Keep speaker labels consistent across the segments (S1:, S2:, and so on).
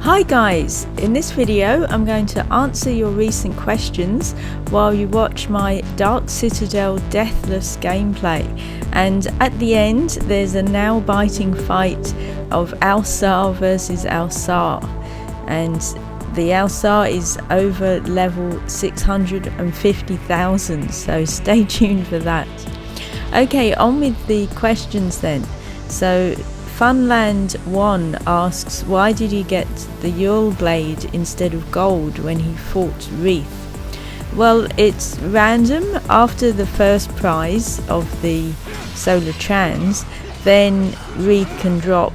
S1: Hi guys, in this video I'm going to answer your recent questions while you watch my Dark Citadel Deathless gameplay, and at the end there's a nail-biting fight of Ausar versus Ausar, and the Ausar is over level 650,000, so stay tuned for that. Okay, on with the questions then. So Funland1 asks, why did he get the Yule blade instead of gold when he fought Wreath? Well, it's random. After the first prize of the Solar Trans, then Wreath can drop,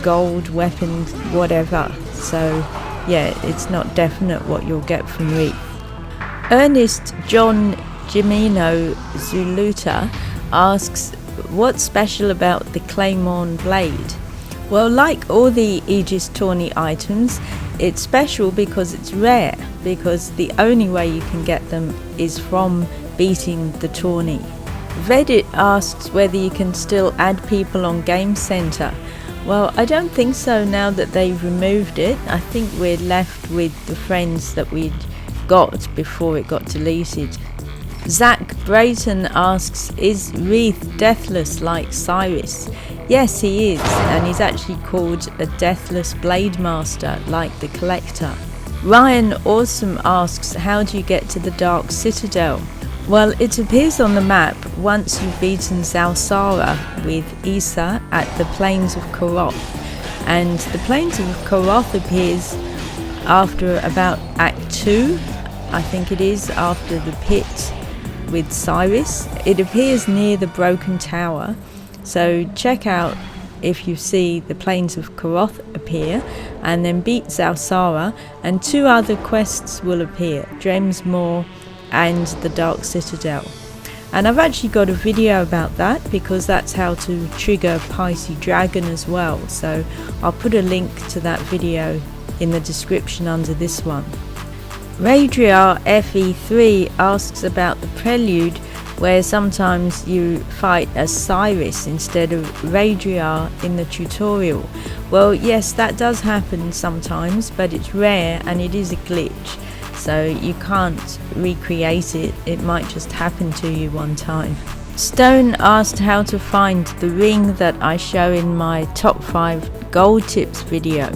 S1: gold, weapons, whatever. So yeah, it's not definite what you'll get from Wreath. Ernest John Jimeno Zuluta asks, what's special about the Claymore blade? Well, like all the Aegis tourney items, it's special because it's rare, because the only way you can get them is from beating the tourney. Vedit asks whether you can still add people on Game Center. Well, I don't think so now that they've removed it. I think we're left with the friends that we'd got before it got deleted. Zach Brayton asks, is Wreath deathless like Cyrus? Yes, he is, and he's actually called a Deathless Blade Master like the Collector. Ryan Awesome asks, how do you get to the Dark Citadel? Well, it appears on the map once you've beaten Zalsara with Isa at the Plains of Koroth, and the Plains of Koroth appears after about Act 2, I think it is, after the pit with Cyrus. It appears near the Broken Tower, so check out if you see the Plains of Koroth appear, and then beat Zalsara, and 2 other quests will appear, Dremsmore and the Dark Citadel. And I've actually got a video about that, because that's how to trigger Pisces Dragon as well, so I'll put a link to that video in the description under this one. Radriar FE3 asks about the prelude, where sometimes you fight as Cyrus instead of Radriar in the tutorial. Well, yes, that does happen sometimes, but it's rare and it is a glitch, so you can't recreate it. It might just happen to you one time. Stone asked how to find the ring that I show in my top 5 gold tips video.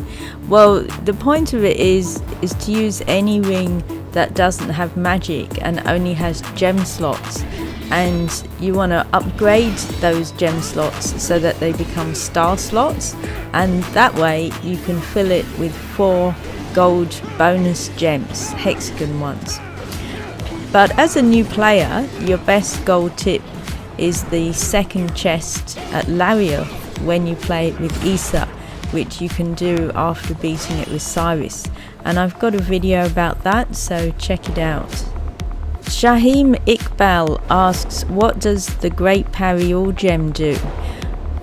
S1: Well, the point of it is to use any ring that doesn't have magic and only has gem slots, and you want to upgrade those gem slots so that they become star slots, and that way you can fill it with 4 gold bonus gems, hexagon ones. But as a new player, your best gold tip is the second chest at Lariel when you play it with Isa, which you can do after beating it with Cyrus, and I've got a video about that, so check it out. Shaheem Iqbal asks, what does the Great Parry All Gem do?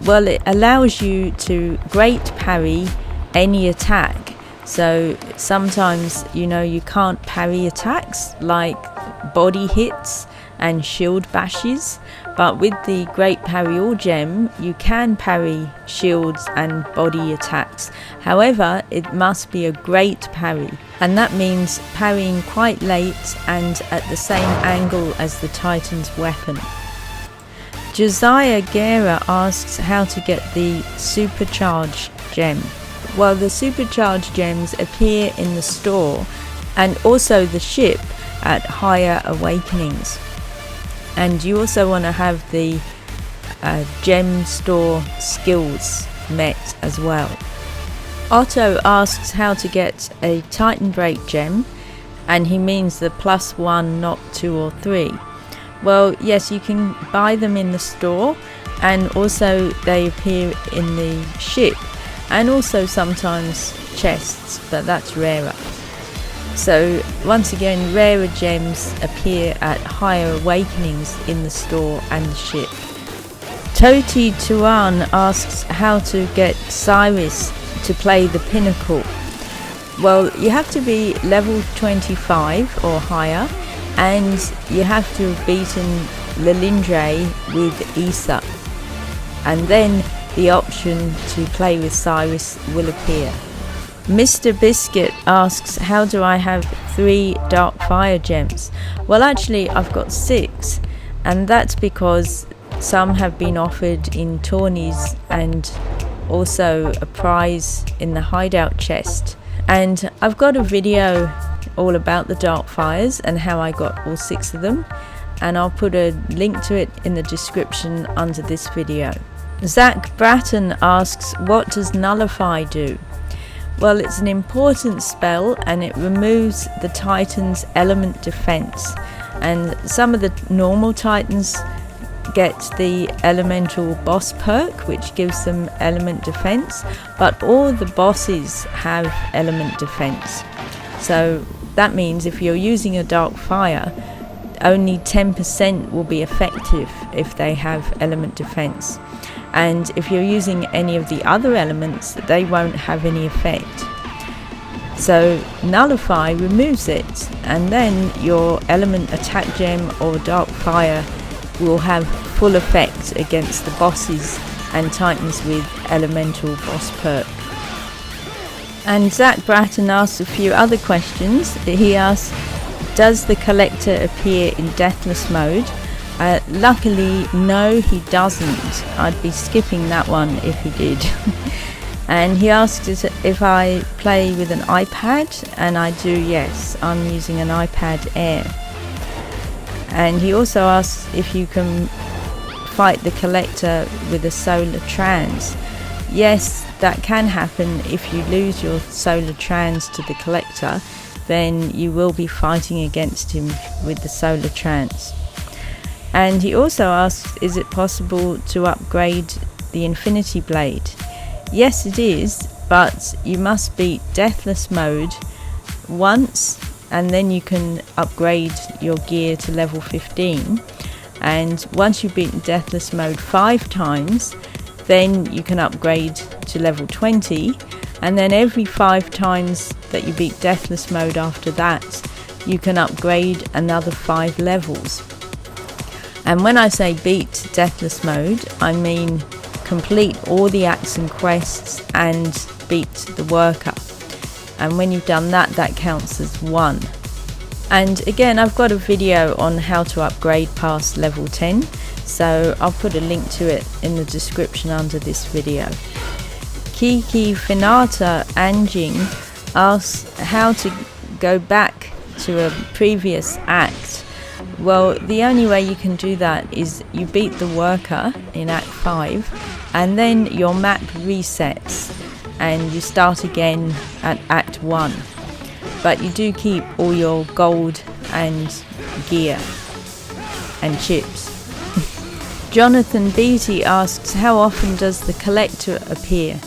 S1: Well, it allows you to great parry any attack, so sometimes you can't parry attacks like body hits and shield bashes, but with the Great Parry All Gem you can parry shields and body attacks. However, it must be a great parry, and that means parrying quite late and at the same angle as the Titan's weapon. Josiah Guerra asks how to get the Supercharged Gem. Well, the Supercharged Gems appear in the store and also the ship at Higher Awakenings. And you also want to have the gem store skills met as well. Otto asks how to get a Titan Break gem, and he means the +1, not 2 or 3. Well, yes, you can buy them in the store, and also they appear in the ship, and also sometimes chests, but that's rarer. So once again, rarer gems appear at Higher Awakenings in the store and the ship. Toti Tuan asks how to get Cyrus to play the Pinnacle. Well, you have to be level 25 or higher, and you have to have beaten Lilindre with Isa, and then the option to play with Cyrus will appear. Mr. Biscuit asks, how do I have 3 dark fire gems? Well, actually I've got 6, and that's because some have been offered in tourneys and also a prize in the hideout chest. And I've got a video all about the dark fires and how I got all 6 of them, and I'll put a link to it in the description under this video. Zach Bratton asks, what does Nullify do? Well, it's an important spell and it removes the Titan's element defense, and some of the normal Titans get the elemental boss perk, which gives them element defense, but all the bosses have element defense. So that means if you're using a dark fire, only 10% will be effective if they have element defense, and if you're using any of the other elements, they won't have any effect. So Nullify removes it, and then your element attack gem or dark fire will have full effect against the bosses and Titans with elemental boss perk. And Zach Bratton asks a few other questions. He asks, does the collector appear in Deathless mode? Luckily, no, he doesn't. I'd be skipping that one if he did. And he asks if I play with an iPad, and I do, yes. I'm using an iPad Air. And he also asks if you can fight the collector with a solar trance. Yes, that can happen. If you lose your solar trance to the collector, then you will be fighting against him with the solar trance. And he also asks, is it possible to upgrade the Infinity Blade? Yes, it is, but you must beat Deathless mode once, and then you can upgrade your gear to level 15. And once you've beaten Deathless mode 5 times, then you can upgrade to level 20, and then every 5 times that you beat Deathless mode after that, you can upgrade another 5 levels. And when I say beat Deathless mode, I mean complete all the acts and quests and beat the worker. And when you've done that, that counts as 1. And again, I've got a video on how to upgrade past level 10, so I'll put a link to it in the description under this video. Kiki Finata Anjing asks how to go back to a previous act. Well, the only way you can do that is you beat the worker in Act 5, and then your map resets and you start again at Act 1. But you do keep all your gold and gear and chips. Jonathan Beatty asks, how often does the collector appear?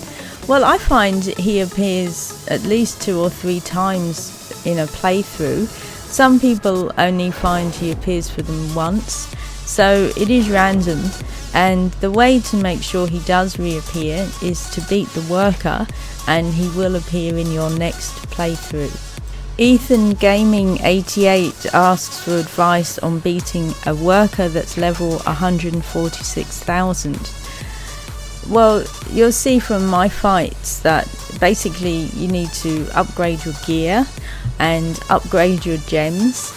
S1: Well, I find he appears at least 2 or 3 times in a playthrough. Some people only find he appears for them once, so it is random, and the way to make sure he does reappear is to beat the worker, and he will appear in your next playthrough. Ethan Gaming 88 asks for advice on beating a worker that's level 146,000. Well, you'll see from my fights that basically you need to upgrade your gear and upgrade your gems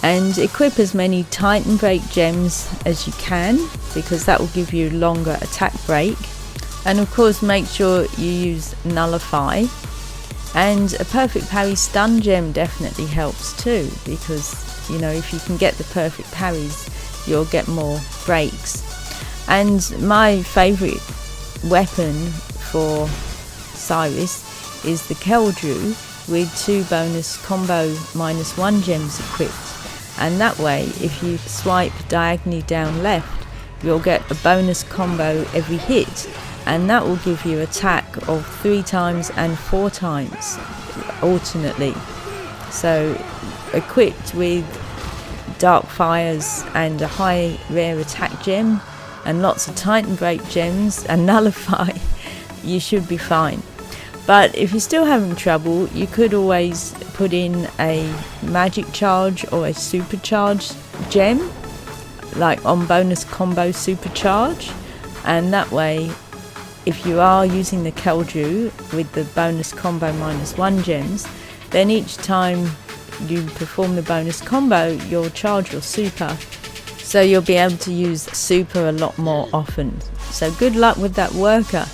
S1: and equip as many Titan Break gems as you can, because that will give you longer attack break. And of course make sure you use Nullify, and a perfect parry stun gem definitely helps too, because you know, if you can get the perfect parries, you'll get more breaks. And my favourite weapon for Cyrus is the Keldrew with 2 bonus combo -1 gems equipped, and that way if you swipe diagonally down left, you'll get a bonus combo every hit, and that will give you attack of 3 times and 4 times alternately. So equipped with dark fires and a high rare attack gem and lots of Titan Break gems and Nullify, you should be fine. But if you're still having trouble, you could always put in a magic charge or a supercharge gem, like on bonus combo supercharge, and that way if you are using the Keldru with the bonus combo -1 gems, then each time you perform the bonus combo, you'll charge your super. So you'll be able to use super a lot more often. So good luck with that worker.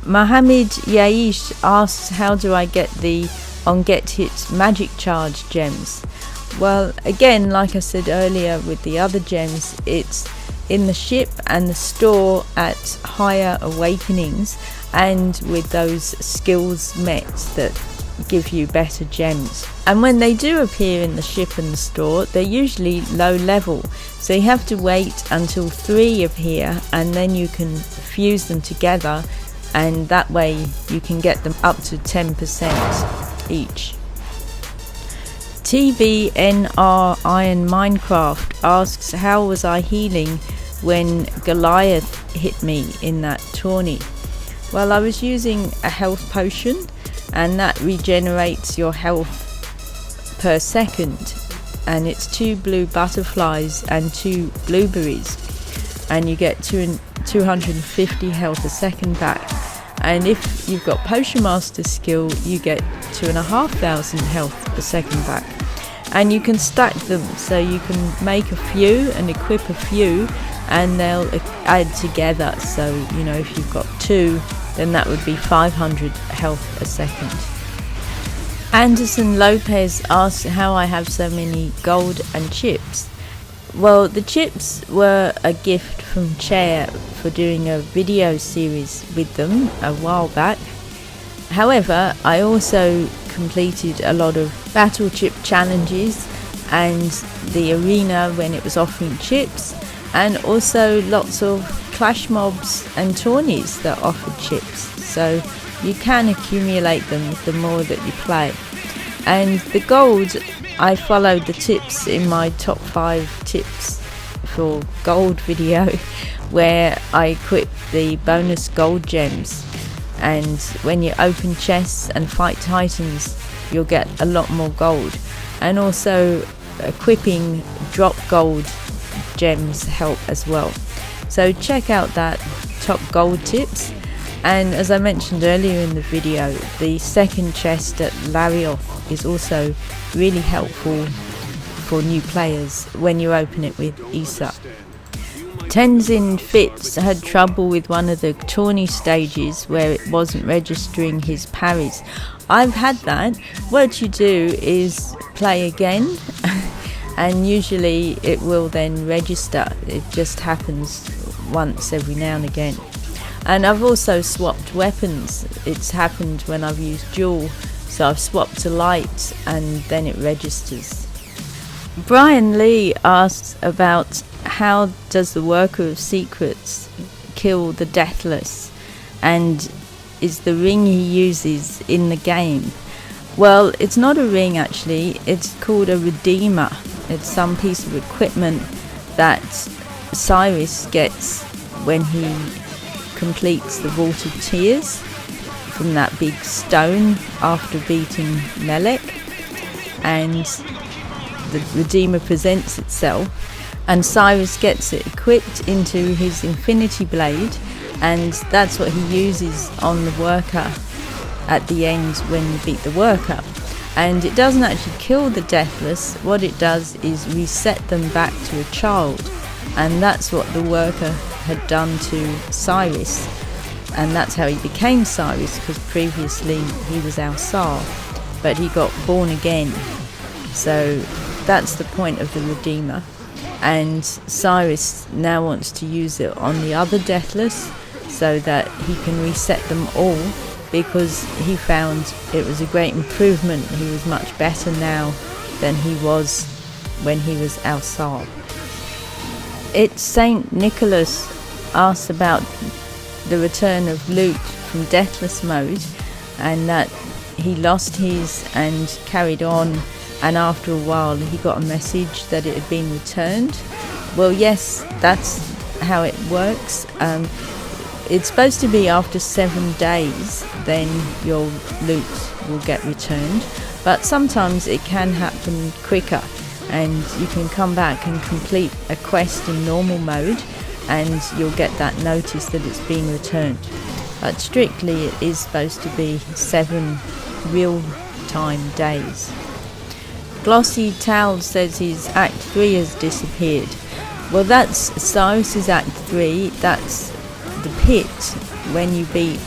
S1: Mohammed Yaish asks, how do I get the on Get Hit magic charge gems? Well, again, like I said earlier with the other gems, it's in the ship and the store at higher awakenings, and with those skills met that give you better gems. And when they do appear in the ship and the store, they're usually low level, so you have to wait until 3 appear and then you can fuse them together, and that way you can get them up to 10% each. TVNR Iron Minecraft asks, how was I healing when Goliath hit me in that tourney? Well, I was using a health potion, and that regenerates your health per second, and it's 2 blue butterflies and 2 blueberries, and you get 250 health a second back. And if you've got Potion Master skill, you get 2,500 health a second back. And you can stack them, so you can make a few and equip a few, and they'll add together. So, you know, if you've got 2, then that would be 500 health a second. Anderson Lopez asks how I have so many gold and chips. Well, the chips were a gift from Chair for doing a video series with them a while back. However, I also completed a lot of battle chip challenges and the arena when it was offering chips, and also lots of clash mobs and tourneys that offered chips, so you can accumulate them the more that you play. And the gold, I followed the tips in my top 5 tips for gold video where I equipped the bonus gold gems, and when you open chests and fight titans you'll get a lot more gold, and also equipping drop gold gems help as well. So check out that top gold tips. And as I mentioned earlier in the video, the second chest at Larioth is also really helpful for new players when you open it with Ausar. Tenzin Fitz had trouble with one of the tourney stages where it wasn't registering his parries. I've had that. What you do is play again and usually it will then register. It just happens once every now and again. And I've also swapped weapons. It's happened when I've used dual, so I've swapped to light and then it registers. Brian Lee asks about how does the Worker of Secrets kill the Deathless, and is the ring he uses in the game? Well, it's not a ring actually, it's called a Redeemer. It's some piece of equipment that Cyrus gets when he completes the Vault of Tears from that big stone after beating Melek, and the Redeemer presents itself and Cyrus gets it equipped into his Infinity Blade, and that's what he uses on the Worker at the end when you beat the Worker. And it doesn't actually kill the Deathless, what it does is reset them back to a child, and that's what the Worker had done to Cyrus, and that's how he became Cyrus, because previously he was Ausar, but he got born again. So that's the point of the Redeemer, and Cyrus now wants to use it on the other Deathless so that he can reset them all, because he found it was a great improvement. He was much better now than he was when he was Ausar. It's Saint Nicholas asks about the return of loot from Deathless mode, and that he lost his and carried on, and after a while he got a message that it had been returned. Well, yes, that's how it works. It's supposed to be after 7 days then your loot will get returned, but sometimes it can happen quicker, and you can come back and complete a quest in normal mode and you'll get that notice that it's been returned. But strictly it is supposed to be 7 real-time days. Glossy Tal says his Act 3 has disappeared. Well, that's Cyrus's Act 3, that's the pit when you beat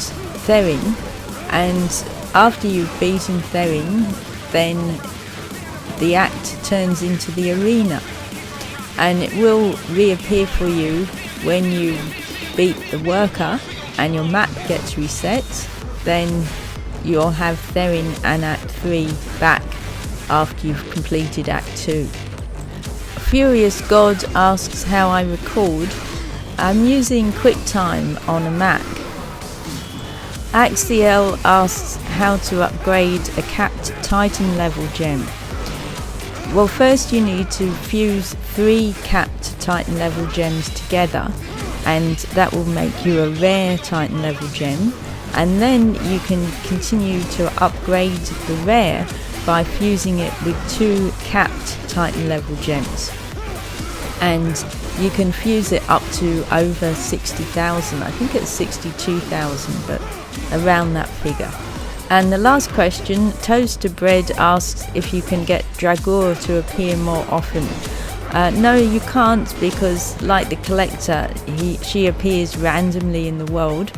S1: Therin, and after you've beaten Therin, then the act turns into the arena, and it will reappear for you when you beat the worker and your map gets reset. Then you'll have Therin and Act 3 back after you've completed Act 2. Furious God asks how I record. I'm using QuickTime on a Mac. Axiel asks how to upgrade a capped Titan level gem. Well, first you need to fuse 3 capped Titan level gems together, and that will make you a rare Titan level gem, and then you can continue to upgrade the rare by fusing it with 2 capped Titan level gems, and you can fuse it up to over 60,000. I think it's 62,000, but around that figure. And the last question, Toaster Bread asks if you can get Dragora to appear more often. No, you can't, because like the collector, she appears randomly in the world.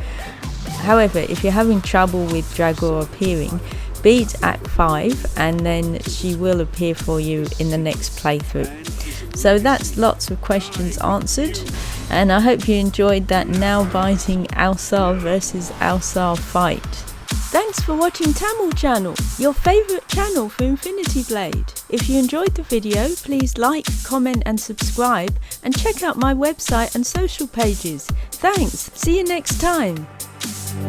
S1: However, if you're having trouble with Dragora appearing, beat Act 5 and then she will appear for you in the next playthrough. So that's lots of questions answered, and I hope you enjoyed that nail-biting Ausar versus Ausar fight. Thanks for watching tamLChannel, your favourite channel for Infinity Blade. If you enjoyed the video, please like, comment and subscribe, and check out my website and social pages. Thanks, see you next time.